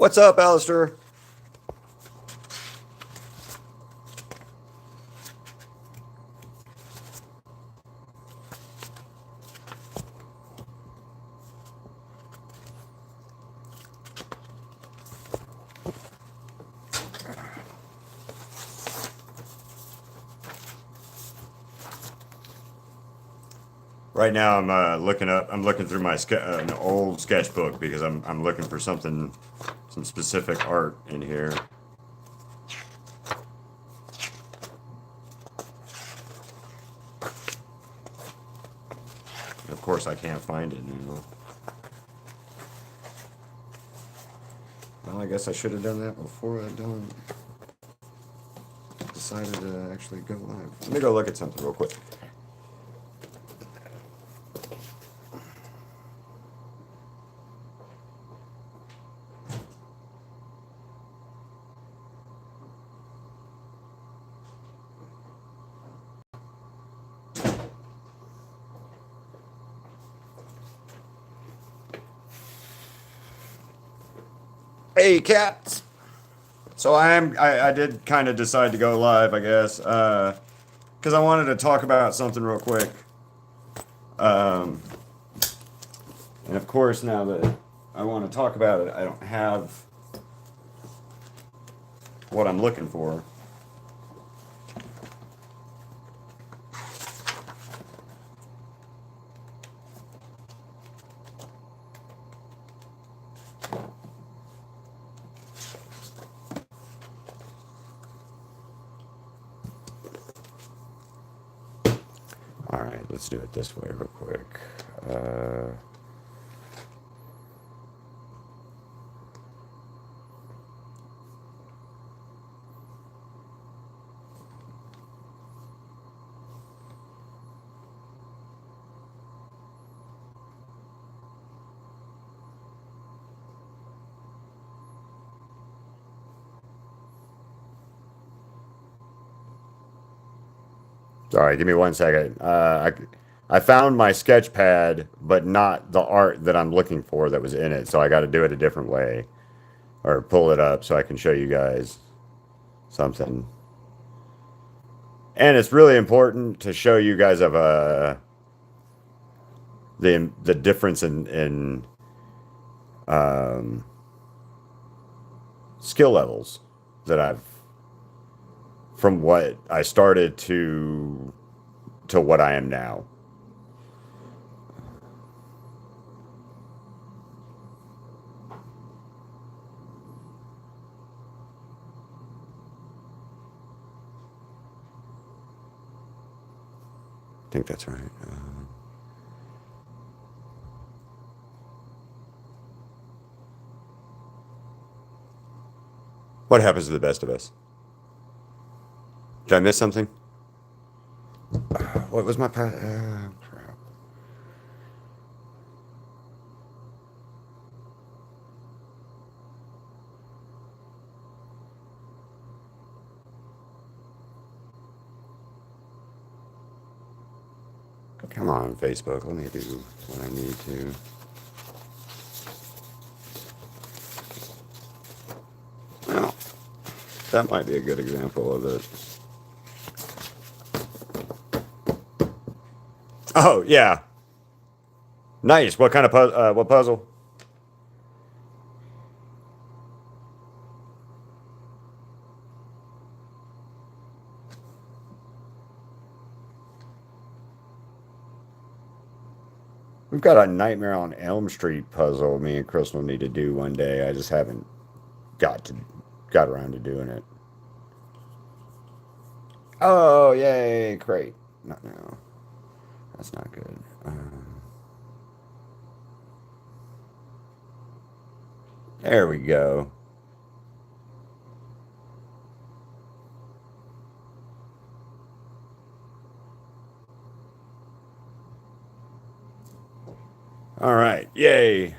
What's up, Alistair? Right now, I'm looking up. I'm looking through my an old sketchbook because I'm looking for something, some specific art in here. Of course, I can't find it now. Well, I guess I should have done that before I decided to actually go live. Let me go look at something real quick. Hey, cats. So I did kind of decide to go live, I guess, because I wanted to talk about something real quick. Um, and of course, now that I want to talk about it, I don't have what I'm looking for. All right, let's do it this way real quick. Sorry, give me 1 second. I found my sketch pad, but not the art that I'm looking for that was in it. So I got to do it a different way, or pull it up so I can show you guys something. And it's really important to show you guys of the difference in um, skill levels that I've from what I started to what I am now. I think that's right. What happens to the best of us? Did I miss something? What was my crap. Come on, Facebook. Let me do what I need to. Well, that might be a good example of it. Oh, yeah. Nice. What kind of what puzzle? We've got a Nightmare on Elm Street puzzle me and Crystal need to do one day. I just haven't got to got around to doing it. Oh, yay, great. Not now. That's not good. There we go. All right, yay.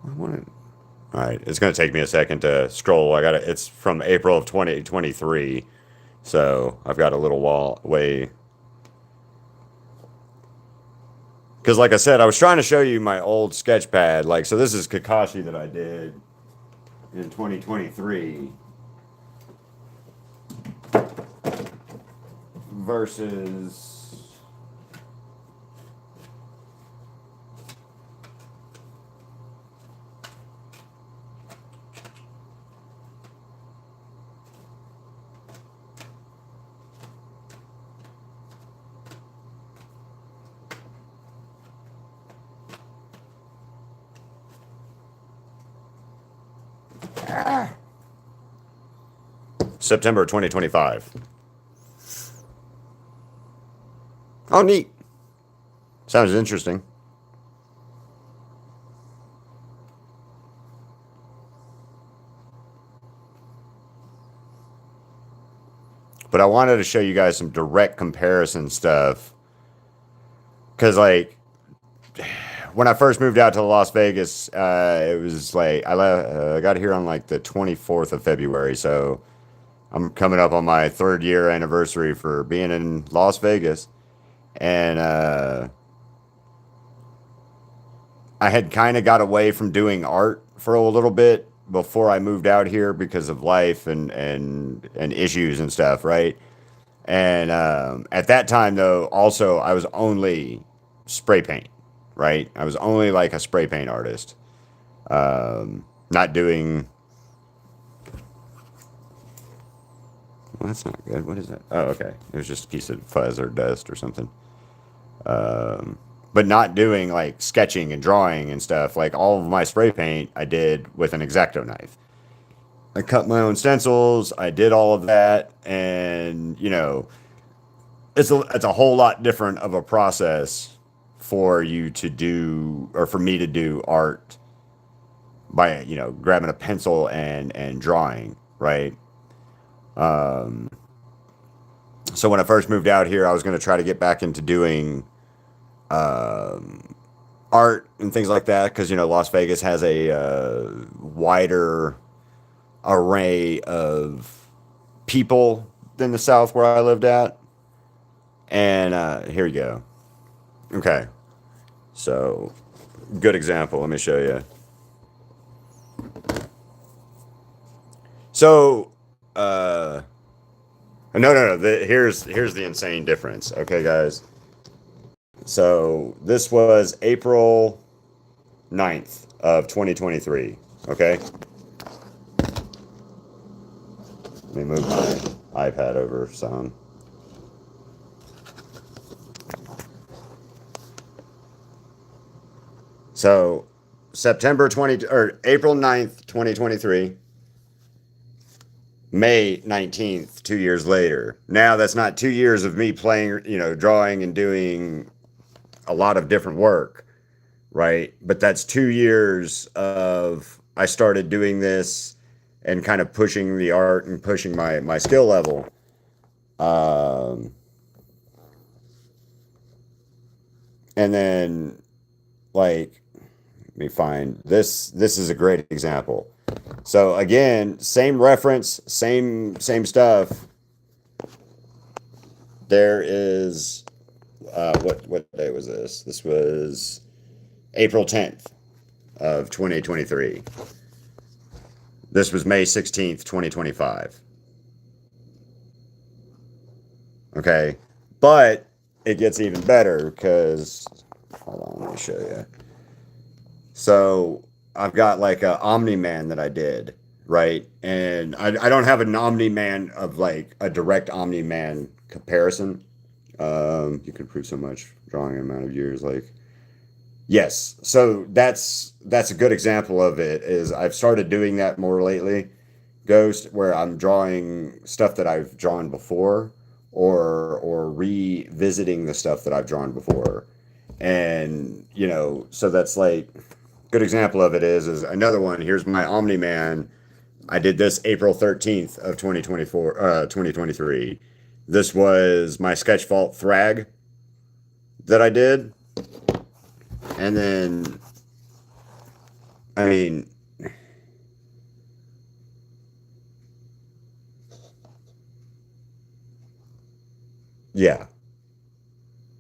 I wanted. All right, it's going to take me a second to scroll. I got it. It's from April of 2023, so I've got a little way. Because, like I said, I was trying to show you my old sketch pad. Like, so this is Kakashi that I did in 2023 versus September 2025. Oh, neat. Sounds interesting. But I wanted to show you guys some direct comparison stuff. Because, like, when I first moved out to Las Vegas, it was like I got here on like the 24th of February. So I'm coming up on my 3rd year anniversary for being in Las Vegas. And I had kind of got away from doing art for a little bit before I moved out here because of life and issues and stuff, right? And at that time, though, also I was only spray paint, right? I was only like a spray paint artist, not doing. Well, that's not good. What is that? Oh, okay. It was just a piece of fuzz or dust or something. But not doing like sketching and drawing and stuff. Like all of my spray paint, I did with an X-Acto knife. I cut my own stencils. I did all of that, and it's a whole lot different of a process for you to do or for me to do art by grabbing a pencil and drawing, right? So when I first moved out here, I was going to try to get back into doing art and things like that because Las Vegas has a wider array of people than the South where I lived at. And here we go. Okay, so good example. Let me show you. So, no. Here's the insane difference. Okay, guys. So this was April 9th of 2023. Okay. Let me move my iPad over some. So September 20 or April 9th, 2023. May 19th, 2 years later. Now that's not 2 years of me playing, drawing and doing a lot of different work, right? But that's 2 years of I started doing this and kind of pushing the art and pushing my skill level. And then like let me find this. This is a great example. So again, same reference, same stuff. There is what day was this? This was April 10th of 2023. This was May 16th, 2025. Okay. But it gets even better because hold on, let me show you. So I've got like a Omni Man that I did, right? And I don't have an Omni Man of like a direct Omni Man comparison. You can prove so much drawing an amount of years, like yes. So that's a good example of it. Is I've started doing that more lately, Ghost, where I'm drawing stuff that I've drawn before, or revisiting the stuff that I've drawn before, and so that's like good example of it is another one. Here's my Omni Man. I did this April 13th of 2024, 2023. This was my sketch fault Thrag that I did. And then, I mean, yeah.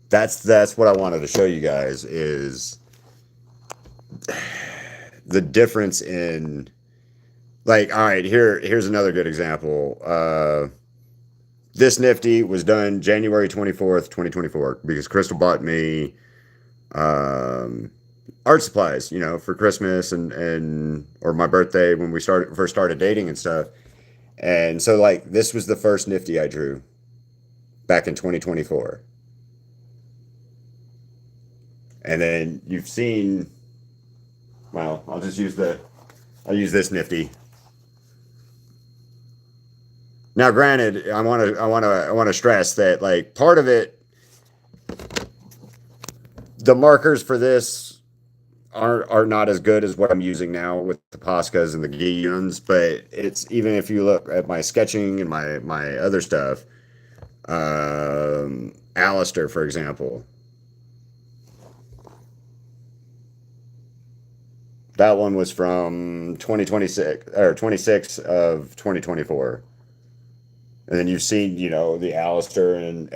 that's what I wanted to show you guys is the difference in, like, all right, here's another good example. This Nifty was done January 24th, 2024, because Crystal bought me um, art supplies, for Christmas and or my birthday when we first started dating and stuff. And so, like, this was the first Nifty I drew back in 2024. And then you've seen, well, I'll use this Nifty. Now, granted, I want to stress that, like, part of it, the markers for this are not as good as what I'm using now with the Poscas and the Guillones, but it's, even if you look at my sketching and my other stuff, Alistair, for example, that one was from 2026 or 26 of 2024. And then you've seen, the Alistair and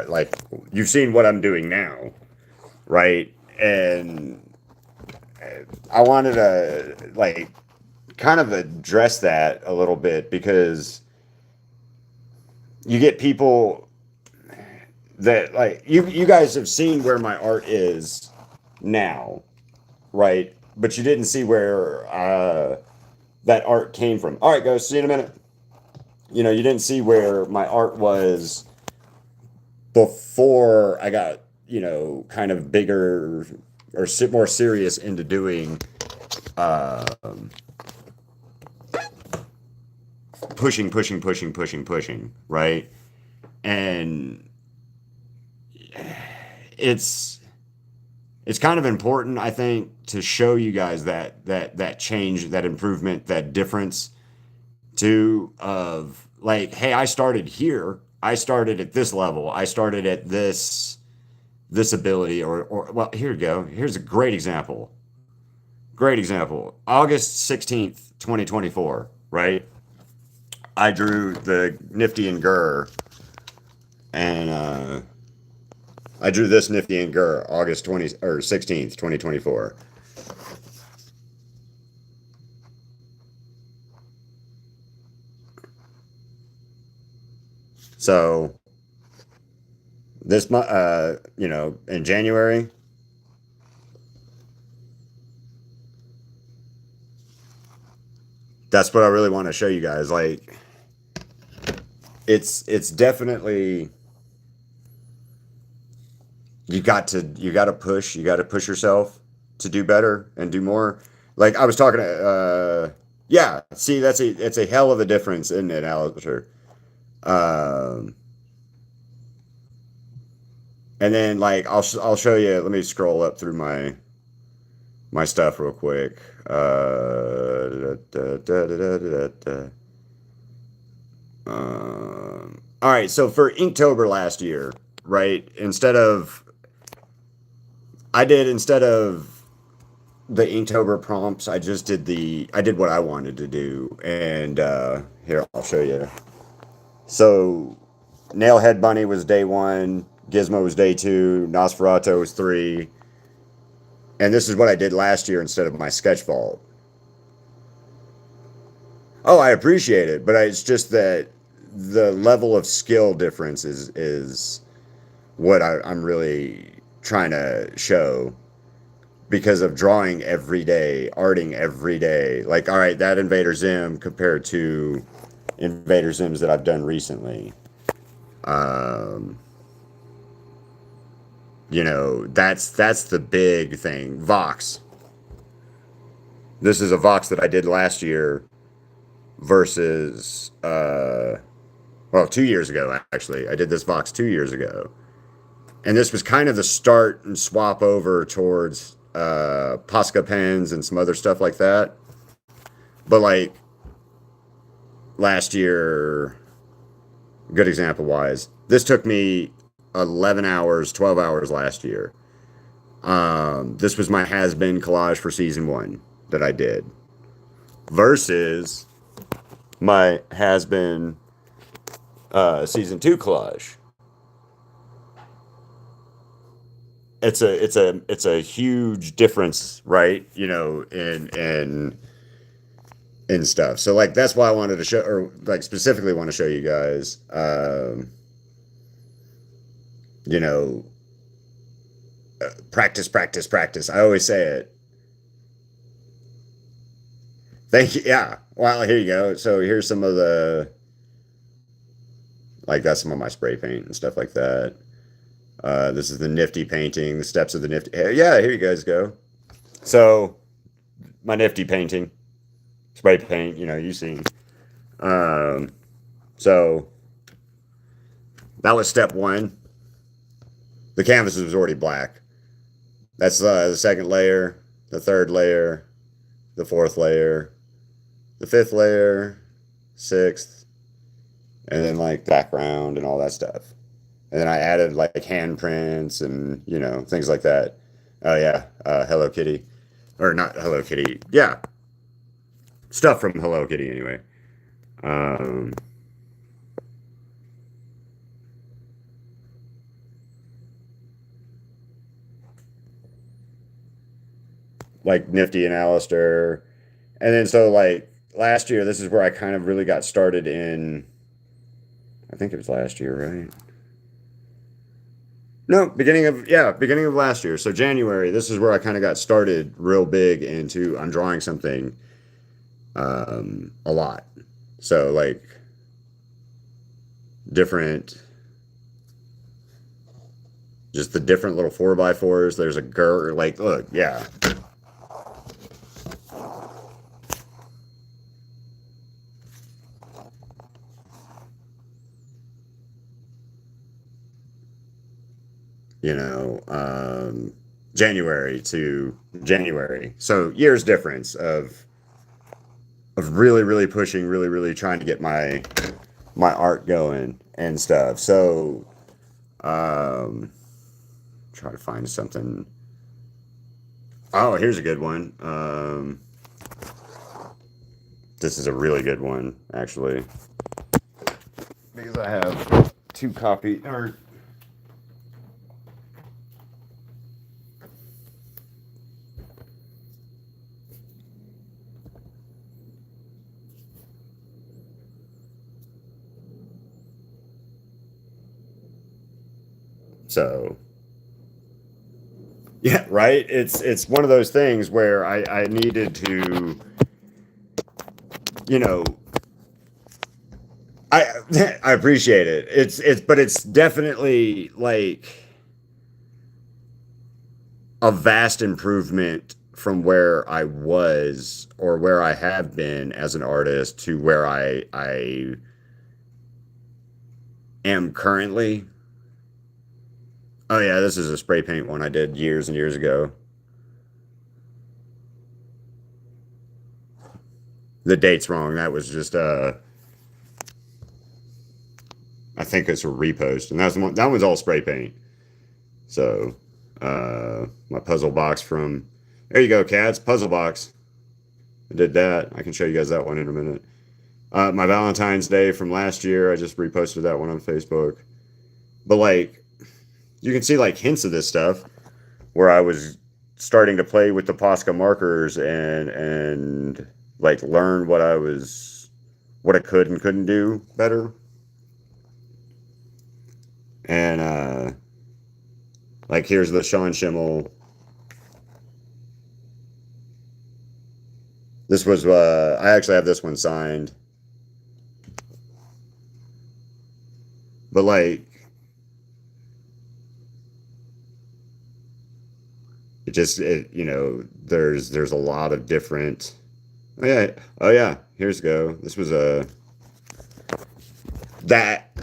like, you've seen what I'm doing now, right? And I wanted to, like, kind of address that a little bit, because you get people that, like, you guys have seen where my art is now, right? But you didn't see where that art came from. All right, guys, see you in a minute. You didn't see where my art was before I got, kind of bigger or more serious into doing pushing, right? And it's kind of important, I think, to show you guys that change, that improvement, that difference too, of, like, hey, I started here. I started at this level. I started at this ability, or well, here you go. Here's a great example. Great example. August 16th, 2024, right? I drew the Nifty and Gurr, and I drew this Nifty and Gurr August 20 or 16th, 2024. So this month, in January, that's what I really want to show you guys. Like, it's definitely, you got to push yourself to do better and do more. Like, I was talking to yeah, see, it's a hell of a difference, isn't it, Alistair? Um and then, like, I'll show you. Let me scroll up through my stuff real quick. All right, so for Inktober last year, right? Instead of the Inktober prompts, I did what I wanted to do, and here, I'll show you. So, Nailhead Bunny was day one, Gizmo was day two, Nosferatu was three, and this is what I did last year instead of my sketch vault. Oh, I appreciate it, but it's just that the level of skill difference is what I'm really trying to show, because of drawing every day, arting every day. Like, all right, that Invader Zim compared to Invader Zims that I've done recently. Um, that's the big thing. Vox. This is a Vox that I did last year versus well, 2 years ago, actually. I did this Vox 2 years ago. And this was kind of the start and swap over towards Posca pens and some other stuff like that. But, like, last year, good example wise, this took me 11 hours, 12 hours last year. This was my has been collage for season one that I did, versus my has been season two collage. it's a huge difference, right? In stuff. So like that's why I wanted to show, or like specifically want to show you guys, you know, practice, practice, practice. I always say it. Thank you. Yeah. Well, here you go. So here's some of the, like that's some of my spray paint and stuff like that. This is the nifty painting, the steps of the nifty. Yeah, here you guys go. So my nifty painting, spray paint. You've seen. Um, so that was step one. The canvas was already black. That's the second layer, the third layer, the fourth layer, the fifth layer, sixth, and then like background and all that stuff. And then I added like handprints and things like that. Oh yeah, Hello Kitty, or not Hello Kitty. Yeah, stuff from Hello Kitty anyway. Um, like Nifty and Alistair, and then so like last year, this is where I kind of really got started in. I think it was last year, right? No, beginning of last year. So January, this is where I kind of got started real big into I'm drawing something a lot. So like different, just the different little 4x4s. There's a girl, like look, yeah. January to January. So years difference of really, really pushing, really, really trying to get my art going and stuff. So try to find something. Oh, here's a good one. This is a really good one, actually, because I have two copy or so yeah, right. It's one of those things where I needed to, you know, I I appreciate it. But it's definitely like a vast improvement from where I was or where I have been as an artist to where I am currently. Oh yeah, this is a spray paint one I did years and years ago. The date's wrong. That was just I think it's a repost, and that one's all spray paint. So my puzzle box from there you go, cats puzzle box. I did that. I can show you guys that one in a minute. My Valentine's Day from last year, I just reposted that one on Facebook. But like, you can see like hints of this stuff where I was starting to play with the Posca markers and like learn what I could and couldn't do better. And like here's the Sean Schimmel. This was I actually have this one signed. But like there's a lot of different. Oh yeah, here's go. This was a that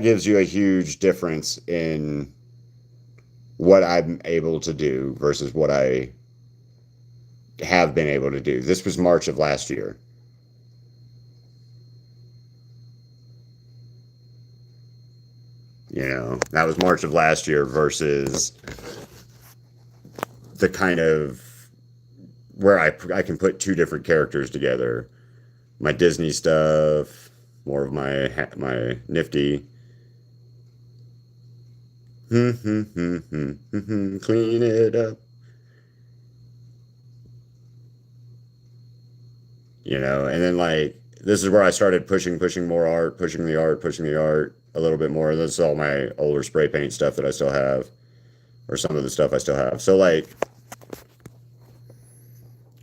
gives you a huge difference in what I'm able to do versus what I have been able to do. This was March of last year. That was March of last year versus the kind of where I can put two different characters together. My Disney stuff, more of my nifty. Clean it up. And then like this is where I started pushing more art, pushing the art a little bit more. This is all my older spray paint stuff that I still have, or some of the stuff I still have. So like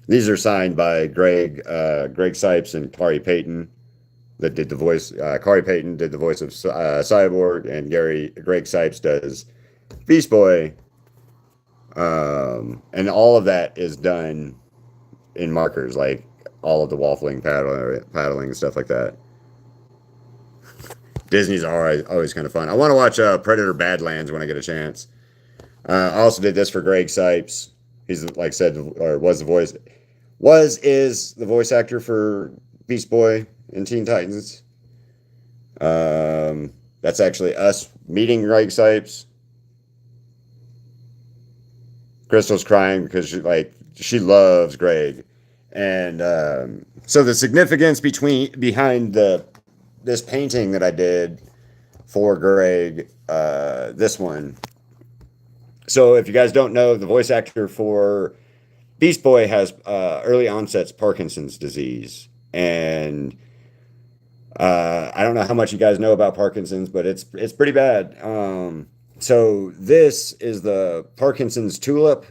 these are signed by Greg Sipes and Kari Payton that did the voice. Kari Payton did the voice of Cyborg, and Greg Sipes does Beast Boy. And all of that is done in markers, like all of the waffling, paddling, and stuff like that. Disney's always kind of fun. I want to watch Predator Badlands when I get a chance. I also did this for Greg Sipes. He's like said, or is the voice actor for Beast Boy in Teen Titans. That's actually us meeting Greg Sipes. Crystal's crying because she loves Greg, and so the significance behind this painting that I did for Greg, this one. So if you guys don't know, the voice actor for Beast Boy has early onset Parkinson's disease, and I don't know how much you guys know about Parkinson's, but it's pretty bad. So this is the Parkinson's tulip,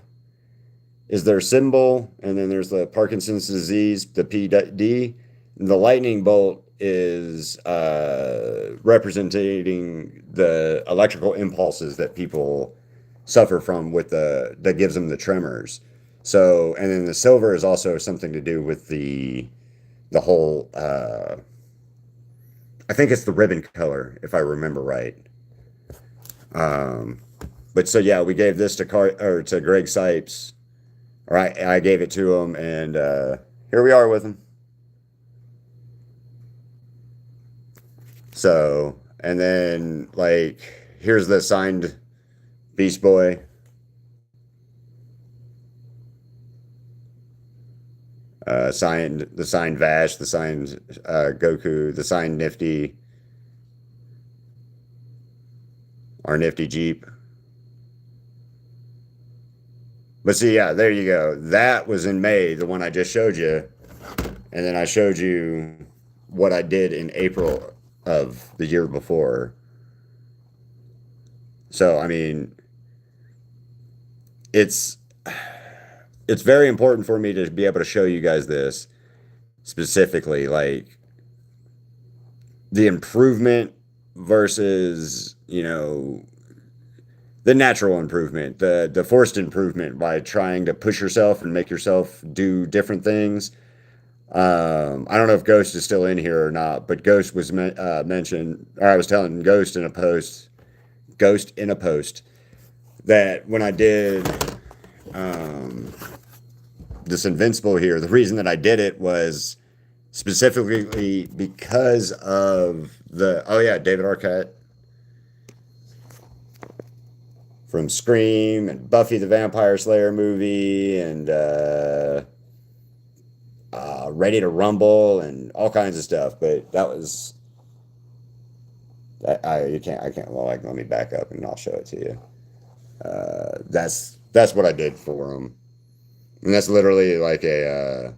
is their symbol, and then there's the Parkinson's disease, the PD. And the lightning bolt is representing the electrical impulses that people suffer from that gives them the tremors. So, and then the silver is also something to do with the whole. I think it's the ribbon color, if I remember right. But so yeah, we gave this to Greg Sipes, or I gave it to him, and here we are with him. So, and then like here's the signed Beast Boy. Signed Vash, the signed Goku, the signed Nifty, our Nifty Jeep. But see, yeah, there you go. That was in May, the one I just showed you. And then I showed you what I did in April of the year before. So, I mean, it's very important for me to be able to show you guys this specifically, like the improvement versus, the natural improvement, the forced improvement by trying to push yourself and make yourself do different things. I don't know if Ghost is still in here or not, but Ghost was mentioned, or I was telling Ghost in a post that when I did this Invincible here, the reason that I did it was specifically because of David Arquette from Scream and Buffy the Vampire Slayer movie and Ready to Rumble and all kinds of stuff. But that was I can't. Well, let me back up and I'll show it to you. That's what I did for him, and that's literally like I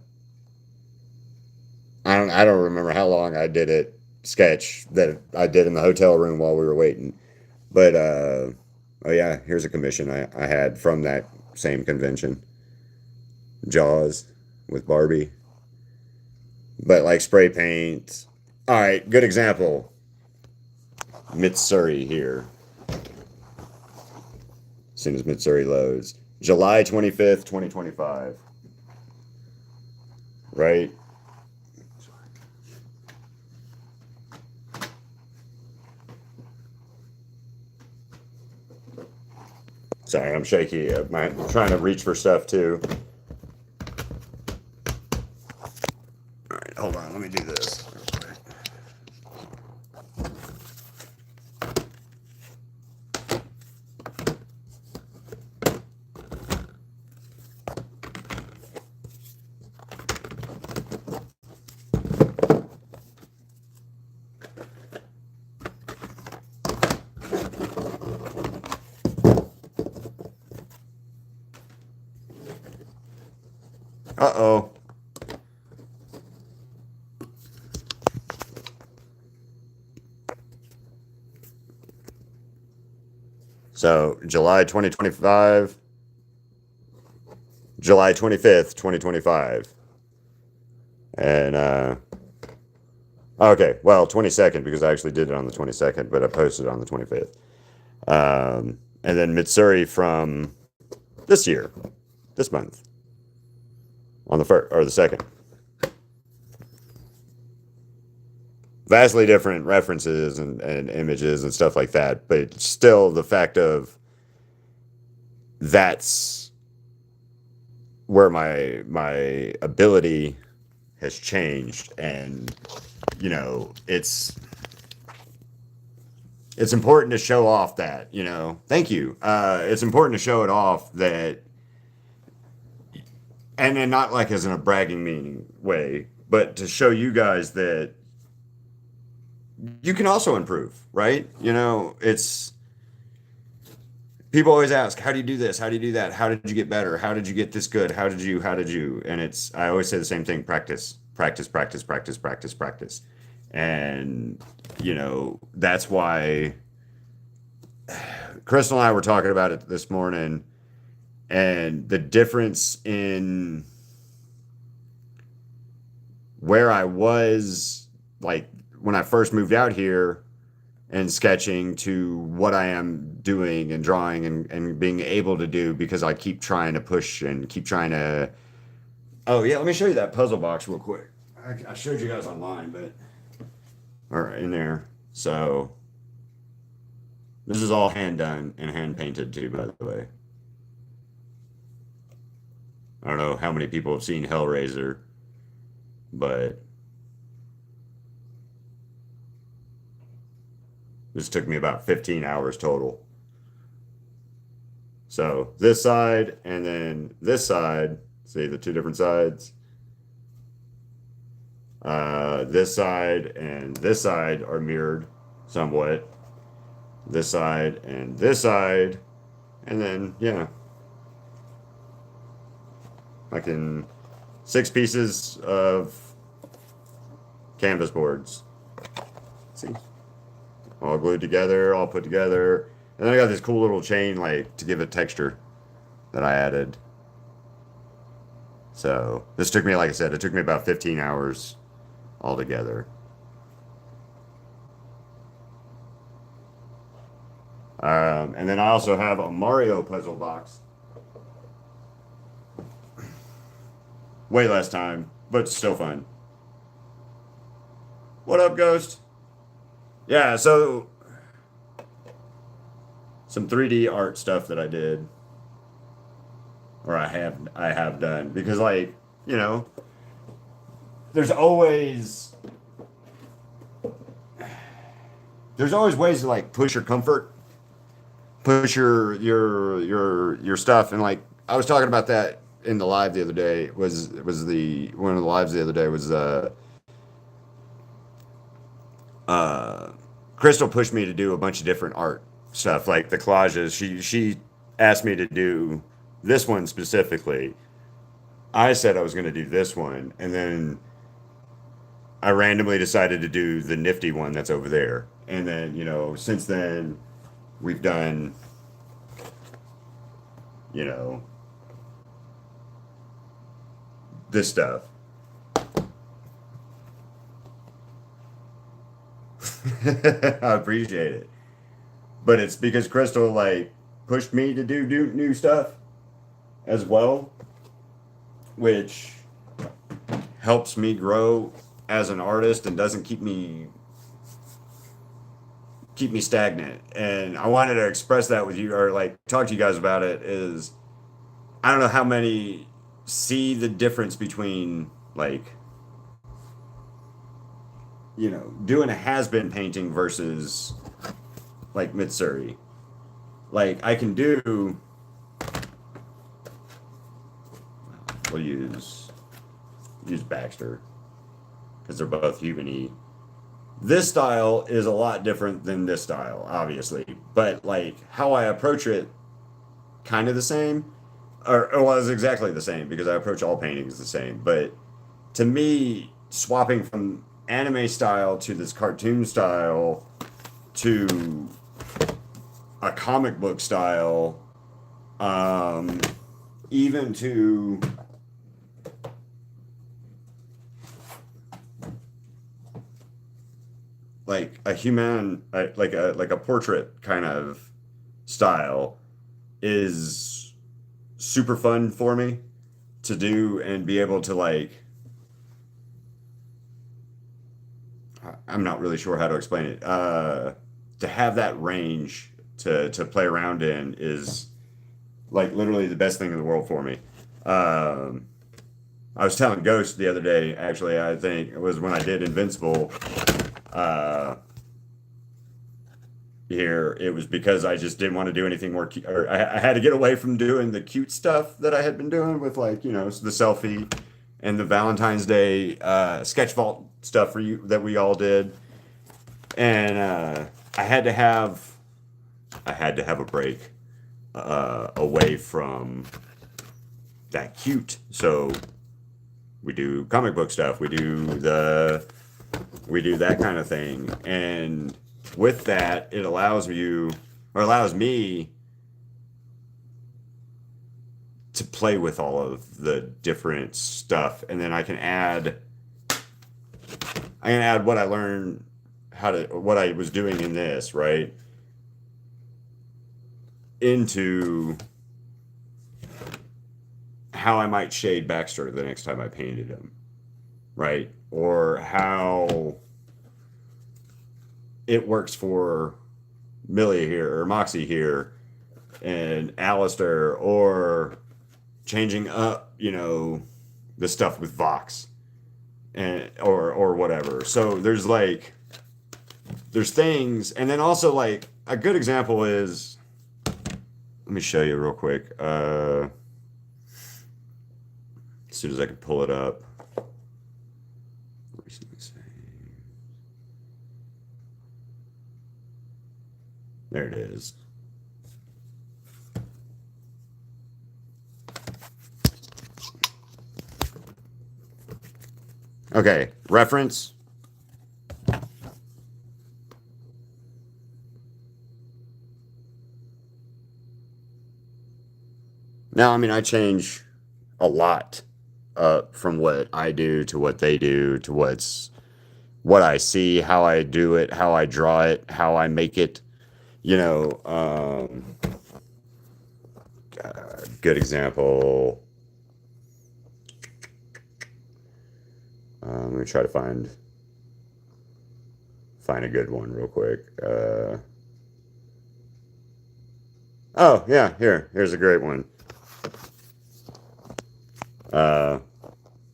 don't remember how long I did it sketch that I did in the hotel room while we were waiting, but oh yeah, here's a commission I had from that same convention. Jaws with Barbie, but like spray paint. All right, good example. Mitsuri here. As soon as Mitsuri loads. July 25th, 2025. Right? Sorry, I'm shaky. I'm trying to reach for stuff too. All right, hold on. Let me do this real quick. Uh-oh. So July 2025, July 25th, 2025. And okay, well, 22nd because I actually did it on the 22nd, but I posted on the 25th. And then Mitsuri from this year, this month, on the first or the second. Vastly different references and images and stuff like that, but still the fact of that's where my ability has changed, and it's important to show off that, thank you. It's important to show it off that, and not like as in a bragging meaning way, but to show you guys that you can also improve, right? It's people always ask, how do you do this? How do you do that? How did you get better? How did you get this good? How did you? And I always say the same thing: practice, practice, practice, practice, practice, practice. And, that's why Crystal and I were talking about it this morning, and the difference in where I was, like, when I first moved out here and sketching to what I am doing and drawing and being able to do, because I keep trying to push and keep trying to. Oh, yeah, let me show you that puzzle box real quick. I showed you guys online, but. All right, in there. So, this is all hand done and hand painted too, by the way. I don't know how many people have seen Hellraiser, but this took me about 15 hours total. So this side and then this side, see the two different sides. This side and this side are mirrored somewhat. This side, and then yeah, like 6 pieces of canvas boards. See, all glued together, all put together, and then I got this cool little chain like to give it texture that I added. So this took me, like I said, it took me about 15 hours altogether. And then I also have a Mario puzzle box. Way less time, but still fun. What up, Ghost? Yeah, so some 3D art stuff that I did, or I have done, because there's always ways to like push your comfort, push your stuff, and like I was talking about that in the live the other day. Was the one of the lives the other day was Crystal pushed me to do a bunch of different art stuff, like the collages. She asked me to do this one specifically. I said I was going to do this one, and then I randomly decided to do the nifty one that's over there. And then, since then, we've done, you know, this stuff. I appreciate it. But it's because Crystal, like, pushed me to do new stuff as well, which helps me grow as an artist and doesn't keep me stagnant. And I wanted to express that with you, or like talk to you guys about it. Is I don't know how many see the difference between, like, doing a has-been painting versus like Mitsuri. Like, I can do, we'll use Baxter because they're both human-y. This style is a lot different than this style, obviously, but like how I approach it, kind of the same. well, it's exactly the same because I approach all paintings the same. But to me, swapping from anime style to this cartoon style to a comic book style, um, even to like a human, like a portrait kind of style, is super fun for me to do and be able to like. I'm not really sure how to explain it. To have that range to play around in is like literally the best thing in the world for me. Um, I was telling Ghost the other day, actually, I think it was when I did Invincible. Uh, Here, it was because I just didn't want to do anything more cute, or I had to get away from doing the cute stuff that I had been doing with like, the selfie and the Valentine's Day sketch vault stuff for you that we all did. And I had to have I had to have a break away from that cute. So we do comic book stuff. We do that kind of thing. And with that, it allows me to play with all of the different stuff, and then I can add what I learned what I was doing in this, right, into how I might shade Baxter the next time I painted him, right? Or how it works for Millie here or Moxie here and Alistair, or changing up, the stuff with Vox and or whatever. So there's things, and then also like a good example is, let me show you real quick. As soon as I can pull it up. There it is. Okay, reference. Now, I mean, I change a lot from what I do to what they do to what I see, how I do it, how I draw it, how I make it. You know, good example. Let me try to find a good one real quick. Oh yeah, here's a great one.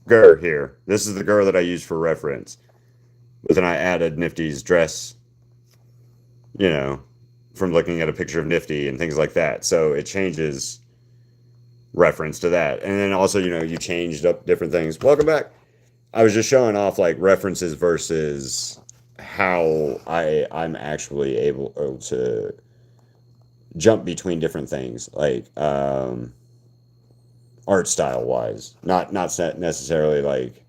Gur here. This is the Gur that I used for reference. But then I added Nifty's dress, you know, from looking at a picture of Nifty and things like that. So it changes reference to that. And then also, you changed up different things. Welcome back. I was just showing off like references versus how I'm actually able to jump between different things, like art style wise, not necessarily like,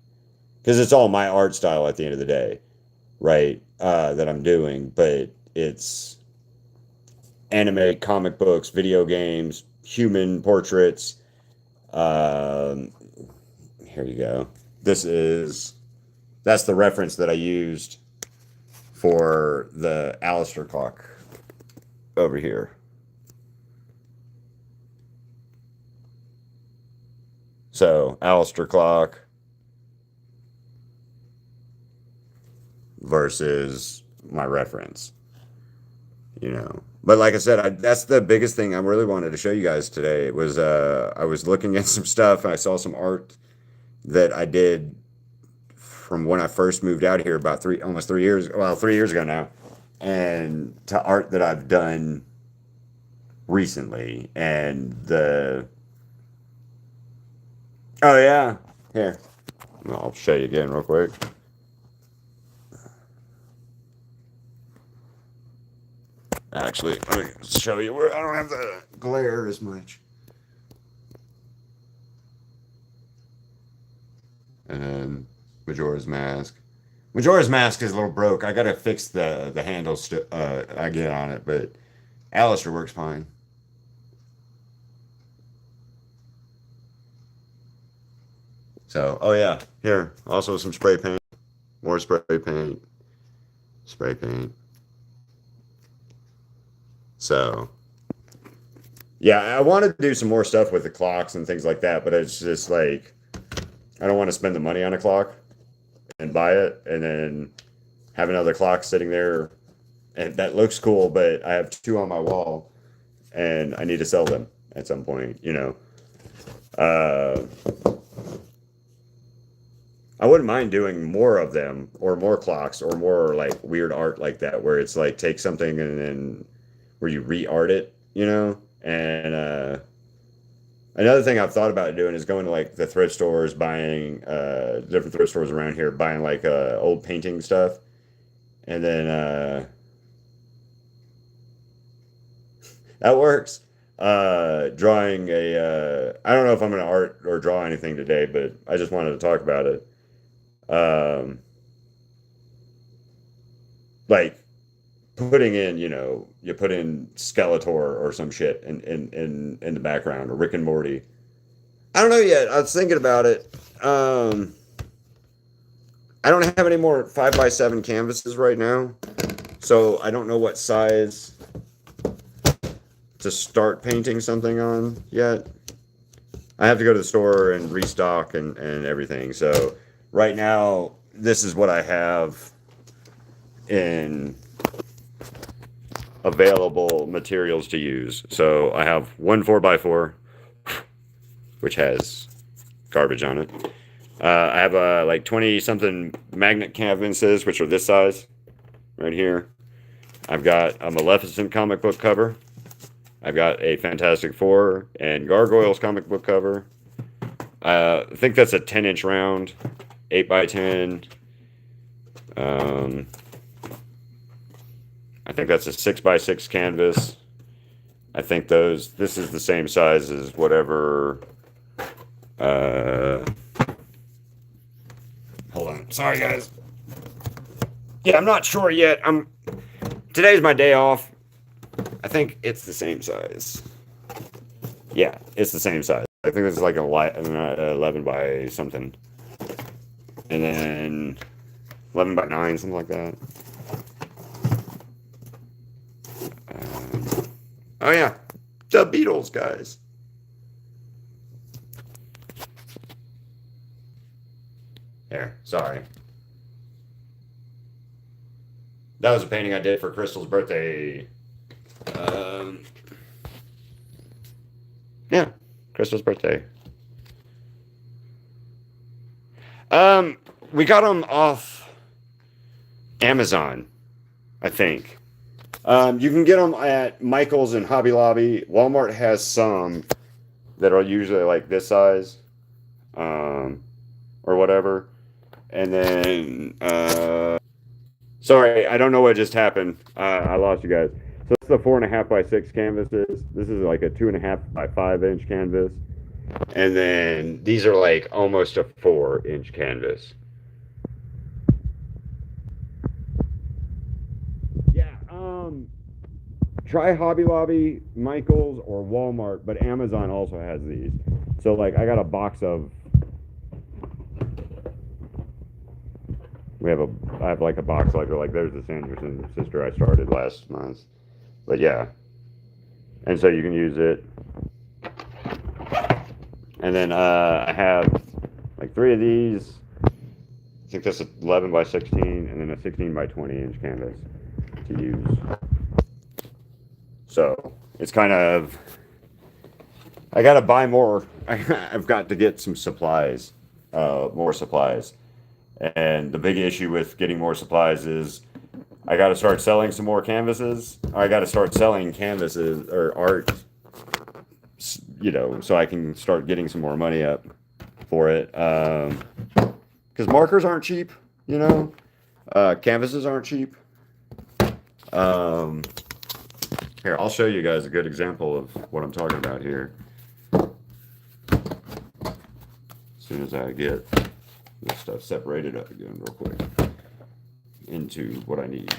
because it's all my art style at the end of the day, right? That I'm doing, but it's anime, comic books, video games, human portraits. Here you go. That's the reference that I used for the Alistair clock over here. So Alistair clock versus my reference, But like I said, that's the biggest thing I really wanted to show you guys today. It was I was looking at some stuff and I saw some art that I did from when I first moved out here about 3 years, well, 3 years ago now, and to art that I've done recently. Oh yeah, here, I'll show you again real quick. Actually, let me show you where I don't have the glare as much. Majora's Mask. Majora's Mask is a little broke. I gotta fix the handles I get on it, but Alistair works fine. So, oh yeah, here also some spray paint, more spray paint. So, yeah, I wanted to do some more stuff with the clocks and things like that, but it's just like I don't want to spend the money on a clock and buy it and then have another clock sitting there and that looks cool, but I have two on my wall and I need to sell them at some point, you know. Uh, I wouldn't mind doing more of them or more clocks or more like weird art like that where it's like take something and then where you re-art it, you know? And another thing I've thought about doing is going to like the thrift stores, buying different thrift stores around here, buying like old painting stuff, and then that works. Drawing I don't know if I'm gonna art or draw anything today, but I just wanted to talk about it. Um, like putting in, you know, you put in Skeletor or some shit in the background or Rick and Morty. I don't know yet. I was thinking about it. I don't have any more 5x7 canvases right now, so I don't know what size to start painting something on yet. I have to go to the store and restock and everything. So right now, this is what I have in available materials to use. So I have one 4x4, which has garbage on it. I have like 20 something magnet canvases, which are this size right here. I've got a Maleficent comic book cover. I've got a Fantastic Four and Gargoyles comic book cover. I think that's a 10-inch round, 8x10. I think that's a 6x6 canvas. I think this is the same size as whatever. Hold on. Sorry, guys. Yeah, I'm not sure yet. Today's my day off. I think it's the same size. Yeah, it's the same size. I think this is like an 11 by something. And then 11 by 9, something like that. Oh, yeah. The Beatles, guys. There, sorry. That was a painting I did for Crystal's birthday. Yeah, Crystal's birthday. We got them off Amazon, I think. You can get them at Michael's and Hobby Lobby. Walmart has some that are usually like this size, or whatever. And then, sorry, I don't know what just happened. I lost you guys. So this is a 4.5x6 canvases. This is like a 2.5 by 5-inch canvas. And then these are like almost a 4-inch canvas. Yeah, try Hobby Lobby, Michael's, or Walmart, but Amazon also has these. So like I got a box of I have like a box like there's the Sanderson sister I started last month. But yeah. And so you can use it. And then I have like 3 of these. I think that's 11 by 16 and then a 16 by 20-inch canvas to use. So it's kind of, I got to buy more. I've got to get some supplies, more supplies. And the big issue with getting more supplies is I got to start selling some more canvases. Or I got to start selling canvases or art, you know, so I can start getting some more money up for it. Because markers aren't cheap, you know. Canvases aren't cheap. Here, I'll show you guys a good example of what I'm talking about here. As soon as I get this stuff separated up again real quick into what I need.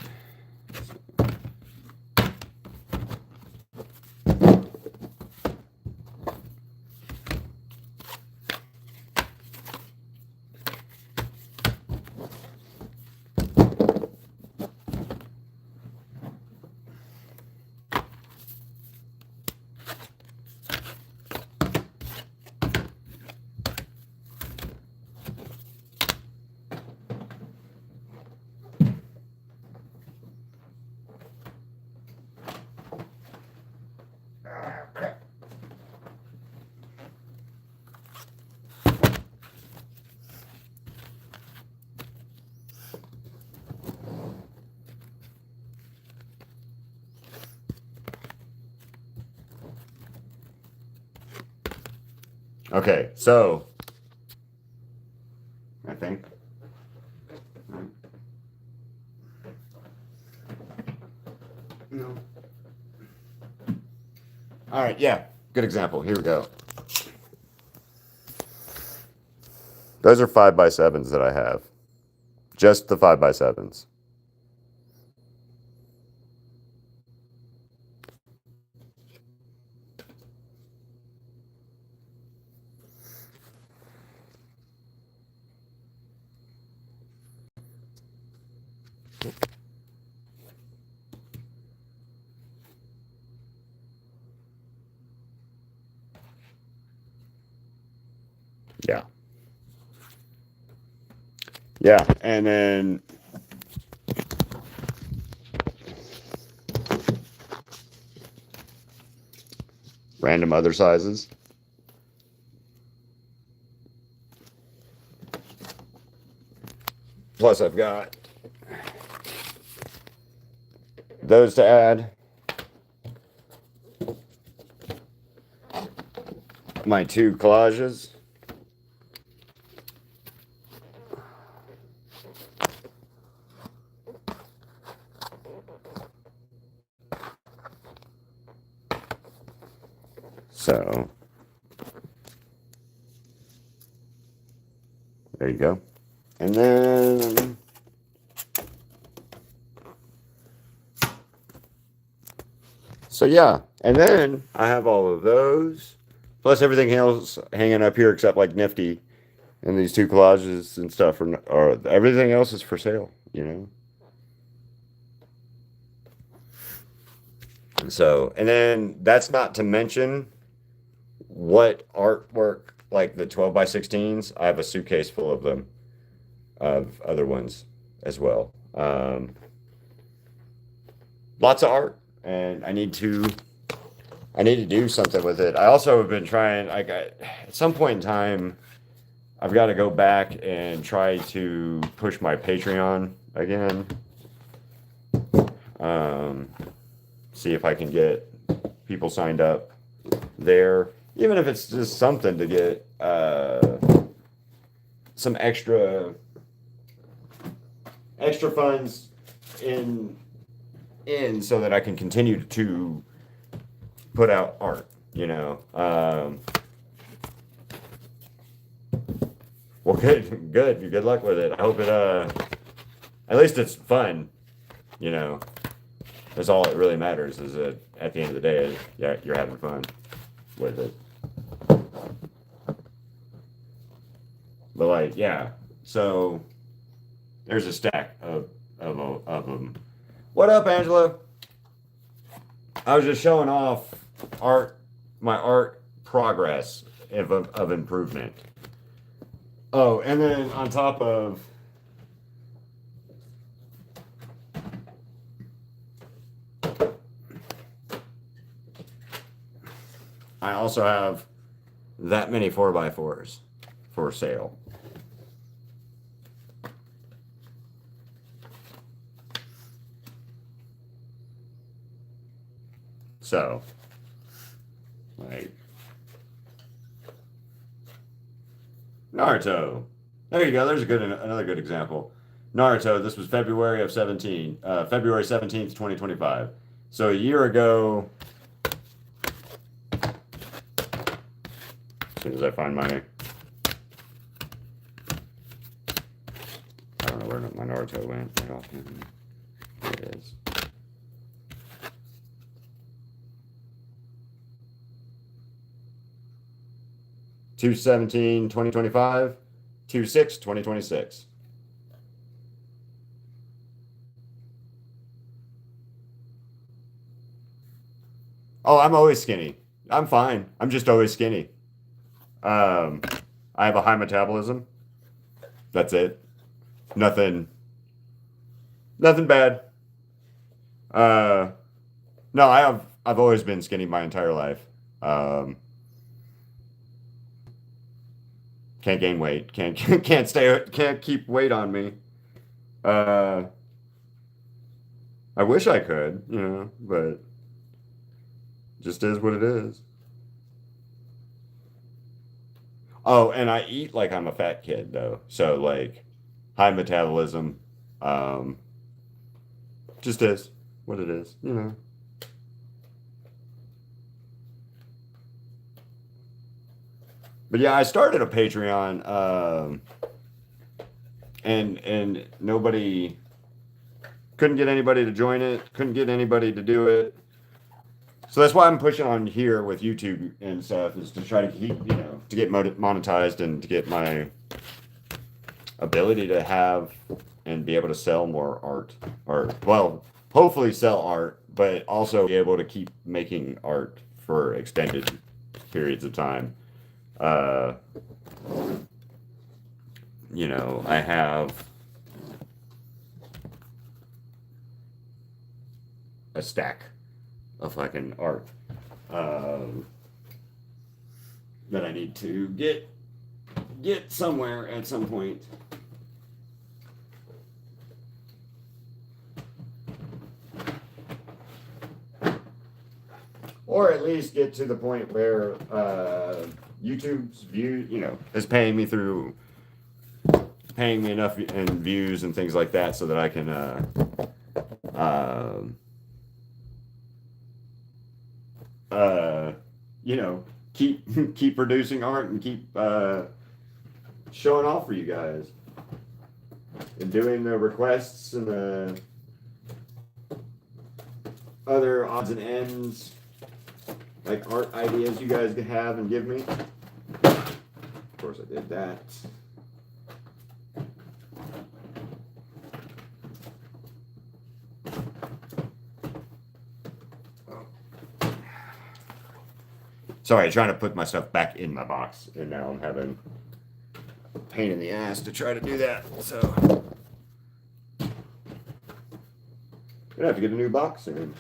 Okay, so I think. No. All right, yeah, good example. Here we go. Those are 5x7s that I have. Just the 5x7s. Yeah. Yeah, and then random other sizes. Plus I've got those to add. My 2 collages. So there you go. And then so yeah, and then I have all of those, plus everything else hanging up here except like Nifty and these 2 collages and stuff, or everything else is for sale, you know. So, and then that's not to mention what artwork, like the 12x16s. I have a suitcase full of them, of other ones as well. Lots of art, and I need to do something with it. I also have been trying, like, at some point in time, I've got to go back and try to push my Patreon again. See if I can get people signed up there, even if it's just something to get some extra funds in so that I can continue to put out art, you know. Well, good. Good luck with it. I hope it at least it's fun, you know. That's all that really matters, is that at the end of the day, yeah, you're having fun with it. But like, yeah. So there's a stack of them. What up, Angela? I was just showing off my art progress of improvement. Oh, and then on top of I also have that many 4x4s for sale. So, like, Naruto. There you go. There's another good example. Naruto. This was February 17th, 2025. So a year ago. As soon as I find my where my Naruto went right off. Here it is. 2/17/2025, 2/6/2026. Oh, I'm always skinny. I'm fine. I'm just always skinny. Um, I have a high metabolism. That's it. Nothing, nothing bad. Uh, no, I've always been skinny my entire life. Um, can't gain weight. Can't can't keep weight on me. Uh, I wish I could, but just is what it is. Oh, and I eat like I'm a fat kid though. So like high metabolism, um, just is what it is. But yeah, I started a Patreon, and nobody couldn't get anybody to join it, couldn't get anybody to do it. So that's why I'm pushing on here with YouTube and stuff, is to try to keep, to get monetized and to get my ability to have and be able to sell more art, or well, hopefully sell art, but also be able to keep making art for extended periods of time. I have a stack of fucking art that I need to get somewhere at some point. Or at least get to the point where YouTube's is paying me enough in views and things like that, so that I can keep producing art and keep showing off for you guys and doing the requests and the other odds and ends, like art ideas you guys can have and give me. Of course, I did that. Sorry, trying to put my stuff back in my box, and now I'm having a pain in the ass to try to do that. So, gonna have to get a new box soon.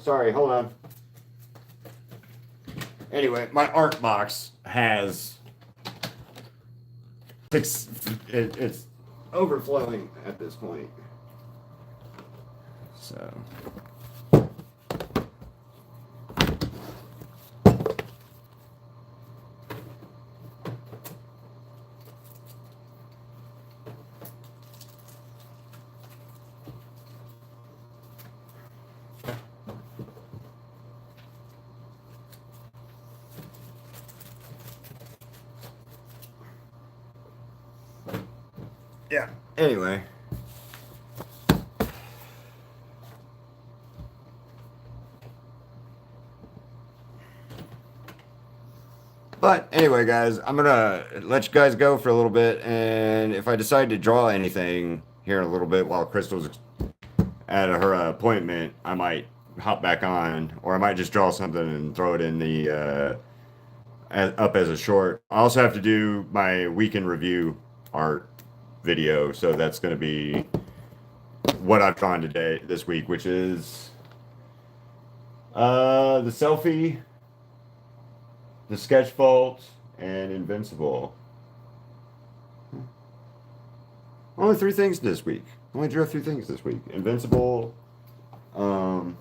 Sorry, hold on. Anyway, my art box has it's overflowing at this point. So. Yeah, anyway. But anyway, guys, I'm gonna let you guys go for a little bit, and if I decide to draw anything here in a little bit while Crystal's at her appointment, I might hop back on, or I might just draw something and throw it in the up as a short. I also have to do my weekend review art video, so that's going to be what I've drawn today, this week, which is the selfie, the sketch vault, and invincible. Only three things this week. Only drew three things this week. Invincible. Um,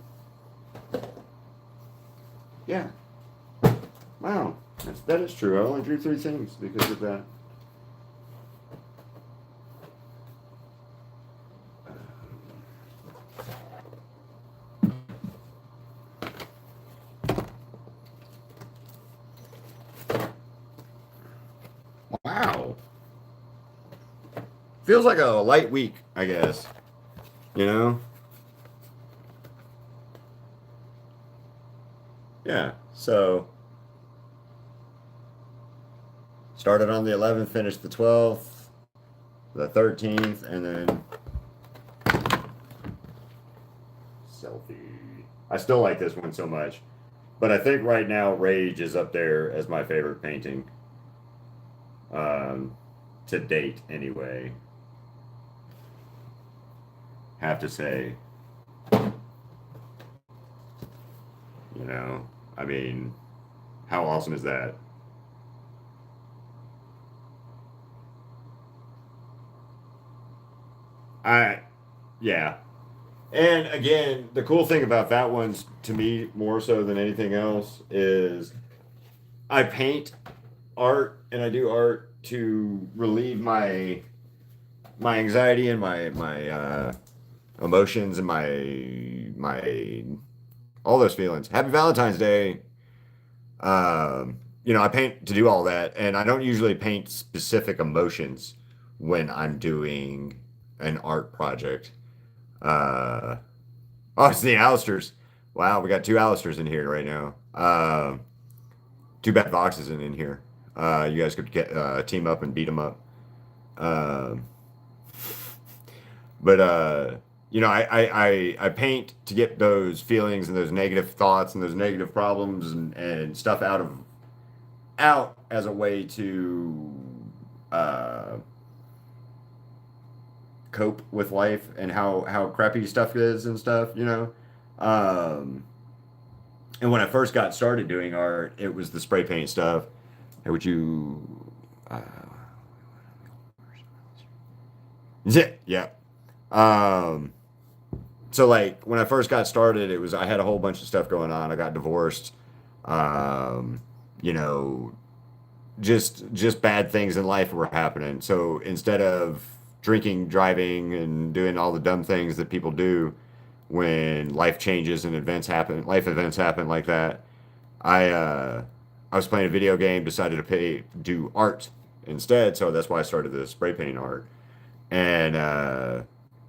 yeah. Wow. That is true. I only drew three things because of that. Wow. Feels like a light week, I guess. You know? Yeah. So started on the 11th, finished the 12th, the 13th, and then selfie. I still like this one so much. But I think right now Rage is up there as my favorite painting. Um, to date, anyway. Have to say, you know, I mean, how awesome is that? I, yeah. And again, the cool thing about that one's to me more so than anything else is I paint art and I do art to relieve my anxiety and my emotions and my all those feelings. Happy Valentine's Day. I paint to do all that, and I don't usually paint specific emotions when I'm doing an art project. Uh, oh, it's the Alisters. Wow, we got two Alisters in here right now. Two bad boxes in here. You guys could get team up and beat them up. Um, but I paint to get those feelings and those negative thoughts and those negative problems and stuff out as a way to uh, cope with life and how crappy stuff is and stuff, you know. Um, and when I first got started doing art, it was the spray paint stuff. Hey, would you? Uh, yeah. Um, so like when I first got started, it was I had a whole bunch of stuff going on. I got divorced. Um, you know, just bad things in life were happening. So instead of drinking, driving, and doing all the dumb things that people do when life changes and life events happen like that, I uh, I was playing a video game, decided to do art instead. So that's why I started the spray paint art, and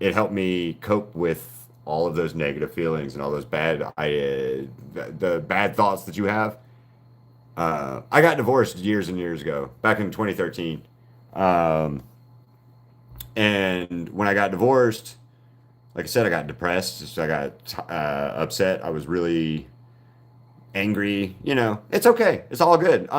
it helped me cope with all of those negative feelings and all those the bad thoughts that you have. I got divorced years and years ago, back in 2013. Um, and when I got divorced, like I said, I got depressed. So I got upset. I was really angry. You know, it's okay. It's all good.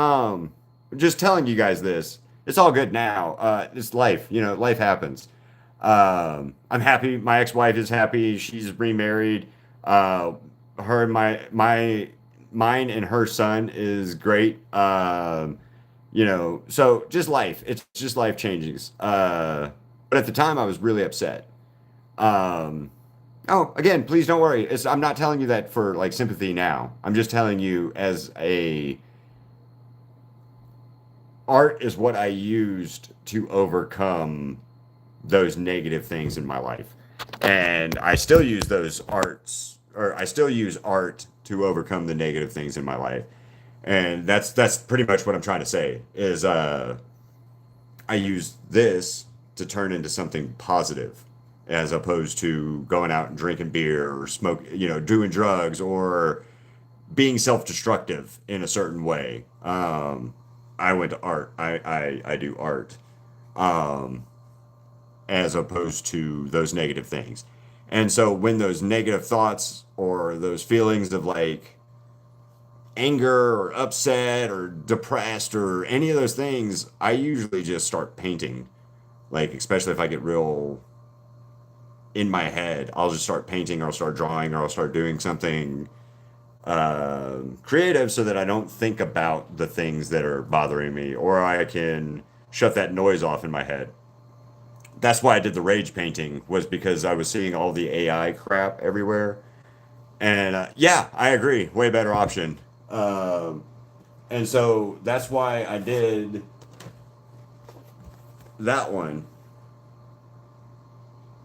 Just telling you guys this. It's all good now. It's life. You know, life happens. I'm happy. My ex-wife is happy. She's remarried. Uh, her and mine and her son is great. So just life. It's just life changes. But at the time, I was really upset. Um, oh, again, please don't worry. I'm not telling you that for like sympathy now. I'm just telling you as a art is what I used to overcome those negative things in my life. And I still use those arts, or I still use art to overcome the negative things in my life. And that's pretty much what I'm trying to say is I use this to turn into something positive as opposed to going out and drinking beer or doing drugs or being self-destructive in a certain way. I went to art. I do art. Um, as opposed to those negative things. And so when those negative thoughts or those feelings of like anger or upset or depressed or any of those things, I usually just start painting. Like, especially if I get real in my head, I'll just start painting or I'll start drawing or I'll start doing something creative so that I don't think about the things that are bothering me or I can shut that noise off in my head. That's why I did the rage painting, was because I was seeing all the AI crap everywhere. And yeah, I agree. Way better option. Um, and so that's why I did that one.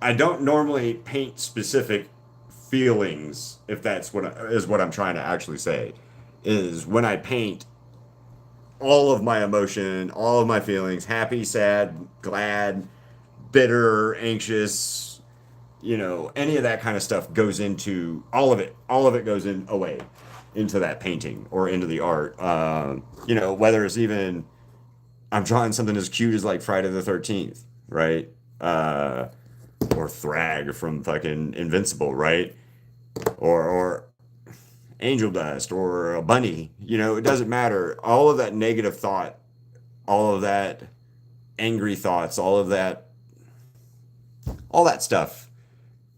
I don't normally paint specific feelings, if that's is what I'm trying to actually say. Is when I paint all of my emotion, all of my feelings, happy, sad, glad, bitter, anxious, any of that kind of stuff goes into all of it. All of it goes in away into that painting or into the art. Whether it's even I'm drawing something as cute as like Friday the 13th, right? Uh, or Thrag from fucking Invincible, right? Or Angel Dust or a bunny. It doesn't matter. All of that negative thought, all of that angry thoughts, all that stuff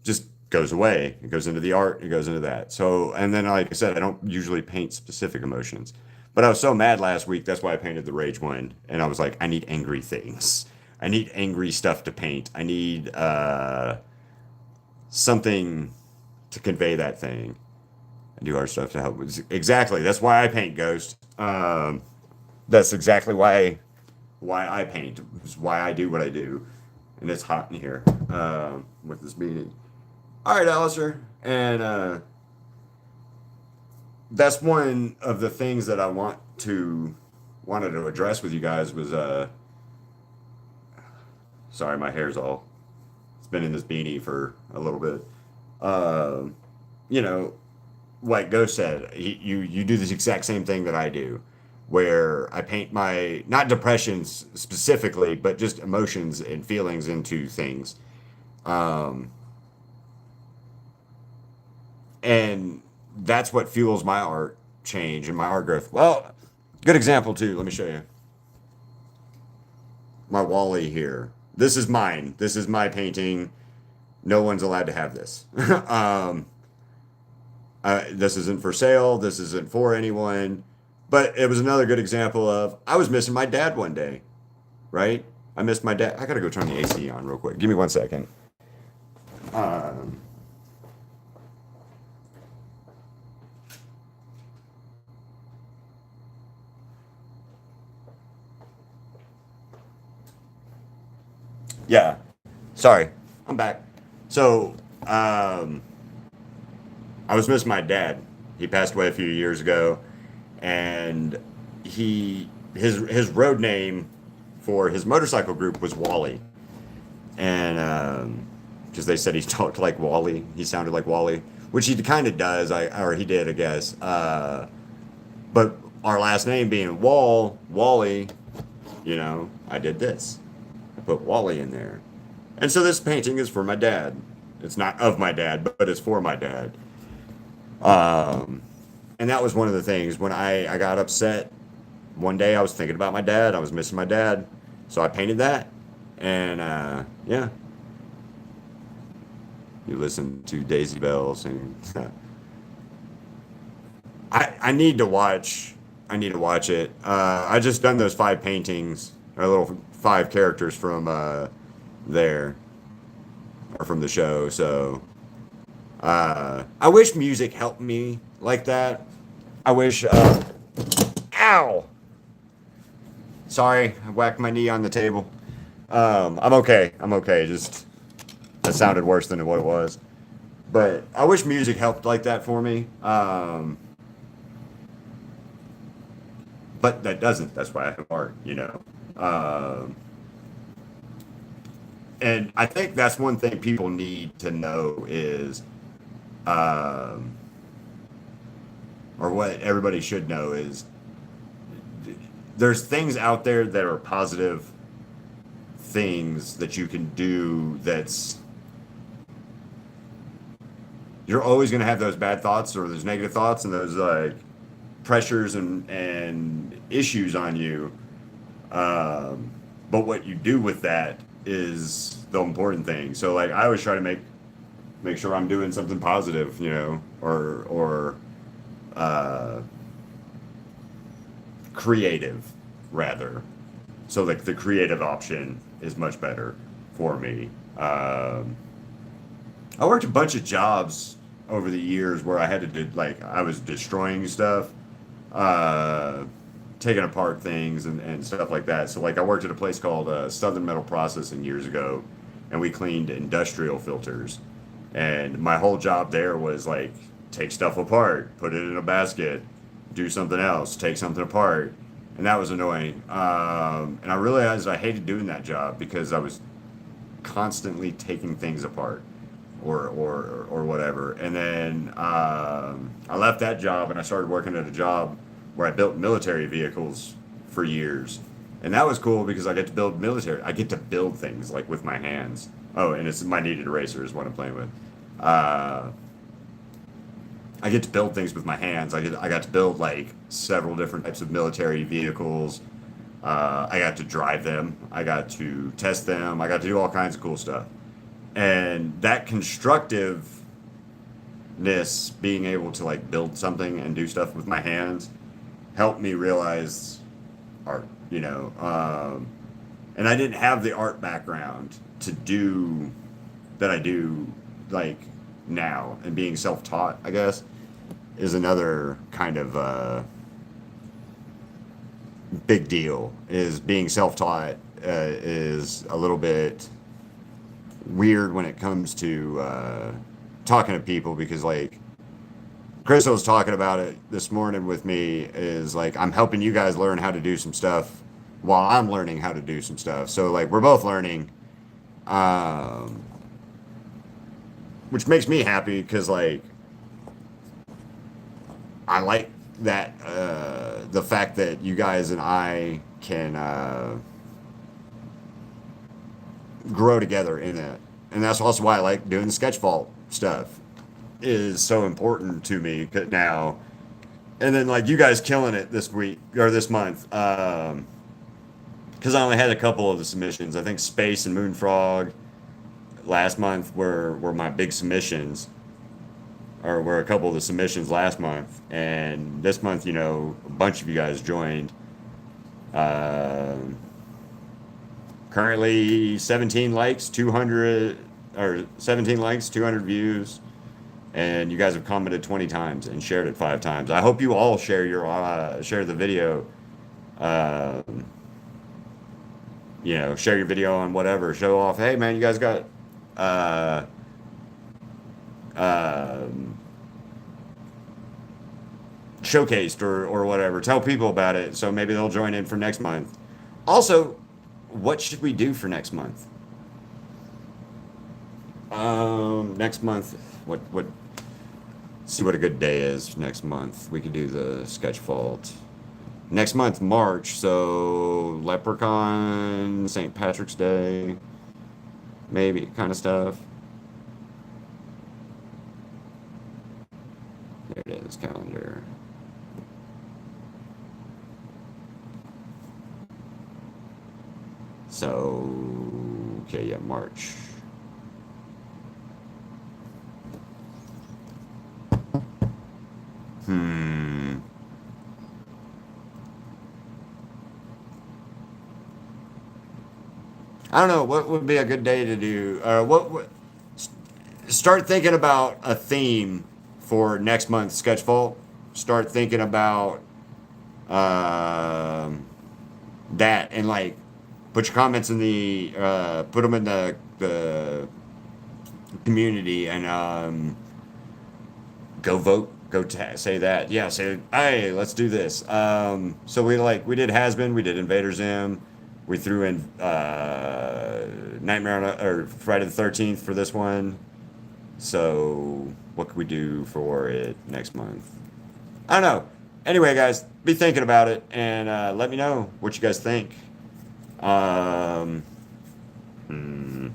just goes away. It goes into the art. It goes into that. So, and then, like I said, I don't usually paint specific emotions. But I was so mad last week. That's why I painted the rage one. And I was like, I need angry things. I need angry stuff to paint. I need something to convey that thing. I do art stuff to help. Exactly. That's why I paint Ghost. That's exactly why I paint. It's why I do what I do. And it's hot in here with this meeting. All right, Alistair. And that's one of the things that I wanted to address with you guys was sorry, my hair's all it's been in this beanie for a little bit. Uh, you know, like Ghost said, you do this exact same thing that I do, where I paint my not depressions specifically, but just emotions and feelings into things. Um, and that's what fuels my art change and my art growth. Well, good example too. Let me show you my Wally here. This is mine. This is my painting. No one's allowed to have this. um, this isn't for sale. This isn't for anyone. But it was another good example of I was missing my dad one day, right? I missed my dad. I gotta go turn the AC on real quick. Give me 1 second. Um, yeah, sorry, I'm back. So, I was missing my dad. He passed away a few years ago, and his road name for his motorcycle group was Wally, and because they said he talked like Wally, he sounded like Wally, which he kind of does. Or he did, I guess. But our last name being Wally, I did this. I put Wally in there, and so this painting is for my dad. It's not of my dad, but it's for my dad. Um, and that was one of the things when I got upset one day. I was thinking about my dad. I was missing my dad, so I painted that. And yeah, you listen to Daisy Bell sing. I need to watch. I need to watch it. I just done those 5 paintings, or little 5 characters from there, or from the show. So I wish music helped me like that. I wish. Ow! Sorry, I whacked my knee on the table. I'm okay. I'm okay. Just that sounded worse than what it was. But I wish music helped like that for me. But that doesn't. That's why I have art. And I think that's one thing people need to know is, um, or what everybody should know is, there's things out there that are positive things that you can do. You're always going to have those bad thoughts or those negative thoughts and those like pressures and issues on you. But what you do with that is the important thing. So like I always try to make sure I'm doing something positive, or uh, creative rather. So like the creative option is much better for me. I worked a bunch of jobs over the years where I had to do, like, I was destroying stuff, uh, taking apart things and stuff like that. So, like, I worked at a place called Southern Metal Processing years ago, and we cleaned industrial filters. And my whole job there was like take stuff apart, put it in a basket, do something else, take something apart, and that was annoying. And I realized I hated doing that job because I was constantly taking things apart or whatever. And then I left that job and I started working at a job where I built military vehicles for years. And that was cool because I get to build military. I get to build things like with my hands. Oh, and it's my kneaded eraser is what I'm playing with. Uh, I get to build things with my hands. I got to build like several different types of military vehicles. I got to drive them. I got to test them. I got to do all kinds of cool stuff. And that constructiveness, being able to like build something and do stuff with my hands, helped me realize art. And I didn't have the art background to do that I do like now. And being self-taught, I guess, is another kind of big deal. Is being self-taught is a little bit weird when it comes to talking to people because like Crystal was talking about it this morning with me is like I'm helping you guys learn how to do some stuff while I'm learning how to do some stuff. So like we're both learning, um, which makes me happy because like I like that the fact that you guys and I can grow together in it, and that's also why I like doing the sketch vault stuff is so important to me now. And then like you guys killing it this week or this month, because I only had a couple of the submissions. I think Space and Moonfrog last month were my big submissions, or were a couple of the submissions last month. And this month, a bunch of you guys joined. Um Currently 17 likes, 200 or 17 likes, 200 views, and you guys have commented 20 times and shared it 5 times. I hope you all share the video. Um, share your video on whatever. Show off. Hey man, you guys got uh, um, showcased or whatever. Tell people about it so maybe they'll join in for next month. Also, what should we do for next month? Next month, what? See what a good day is next month. We could do the sketch vault. Next month, March. So Leprechaun, St. Patrick's Day, maybe kind of stuff. There it is, calendar. So, okay, yeah, March. Hmm. I don't know. What would be a good day to do? Start thinking about a theme for next month's sketch vault. Start thinking about um, that and like put your comments in the put them in the community and go vote. Say that. Yeah. Say hey, let's do this. So we did Has Been. We did Invader Zim. We threw in Nightmare or Friday the 13th for this one. So what could we do for it next month? I don't know. Anyway, guys, be thinking about it and let me know what you guys think. Um, hmm,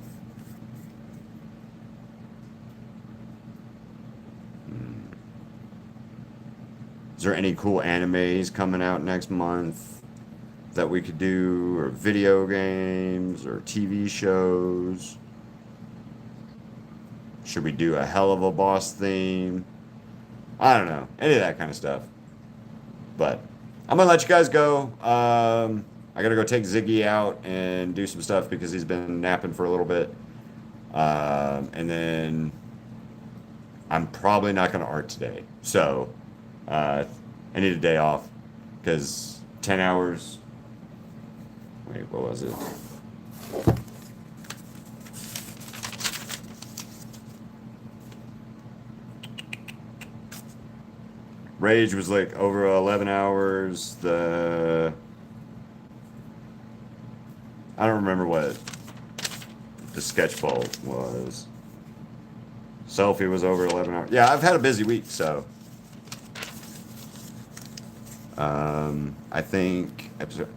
hmm. Is there any cool animes coming out next month that we could do, or video games, or TV shows? Should we do a Hell of a Boss theme? I don't know. Any of that kind of stuff. But I'm gonna let you guys go. I gotta go take Ziggy out and do some stuff because he's been napping for a little bit. And then I'm probably not gonna art today. So I need a day off because 10 hours. Wait, what was it? Rage was like over 11 hours. I don't remember what the sketch vault was. Selfie was over 11 hours. Yeah, I've had a busy week, so I think episode.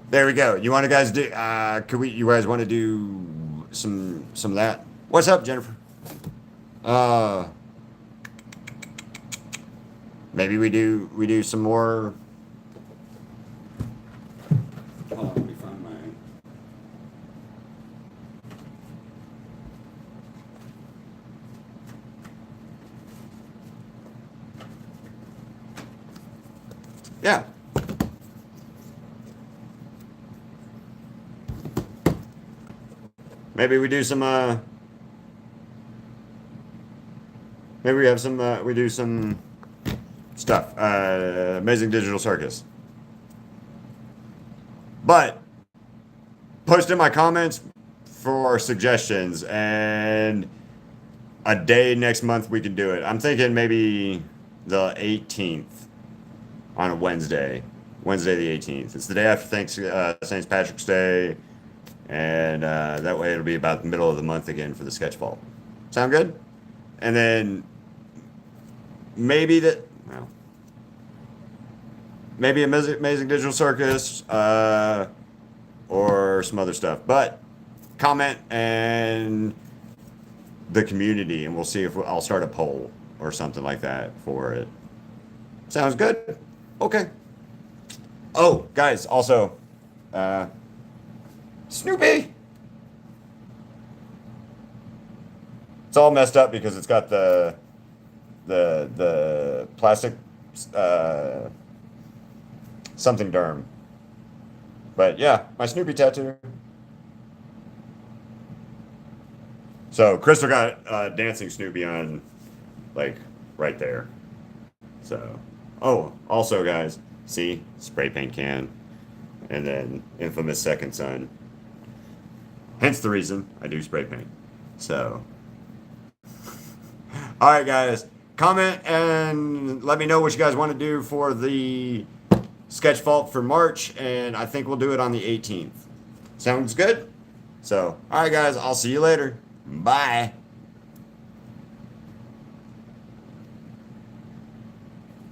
There we go. You want to guys do? You guys want to do some of that? What's up, Jennifer? Uh, Maybe we do some more. Hold on, let me find my. Yeah. Maybe we do some. Maybe we have some. We do some stuff. Amazing Digital Circus. But post in my comments for suggestions, and a day next month we can do it. I'm thinking maybe the 18th on a Wednesday. Wednesday the 18th. It's the day after St. Patrick's Day, and that way it'll be about the middle of the month again for the sketch vault. Sound good? And then maybe that. Well, maybe Amazing Digital Circus, or some other stuff. But comment and the community, and we'll see if I'll start a poll or something like that for it. Sounds good? Okay. Oh, guys, also, Snoopy! It's all messed up because it's got the plastic something derm. But yeah, my Snoopy tattoo. So Crystal got dancing Snoopy on, like, right there. So, oh, also guys, see, spray paint can, and then infamous second son. Hence the reason I do spray paint. So, all right, guys, comment and let me know what you guys want to do for the sketch vault for March, and I think we'll do it on the 18th. Sounds good? So, all right, guys, I'll see you later. Bye.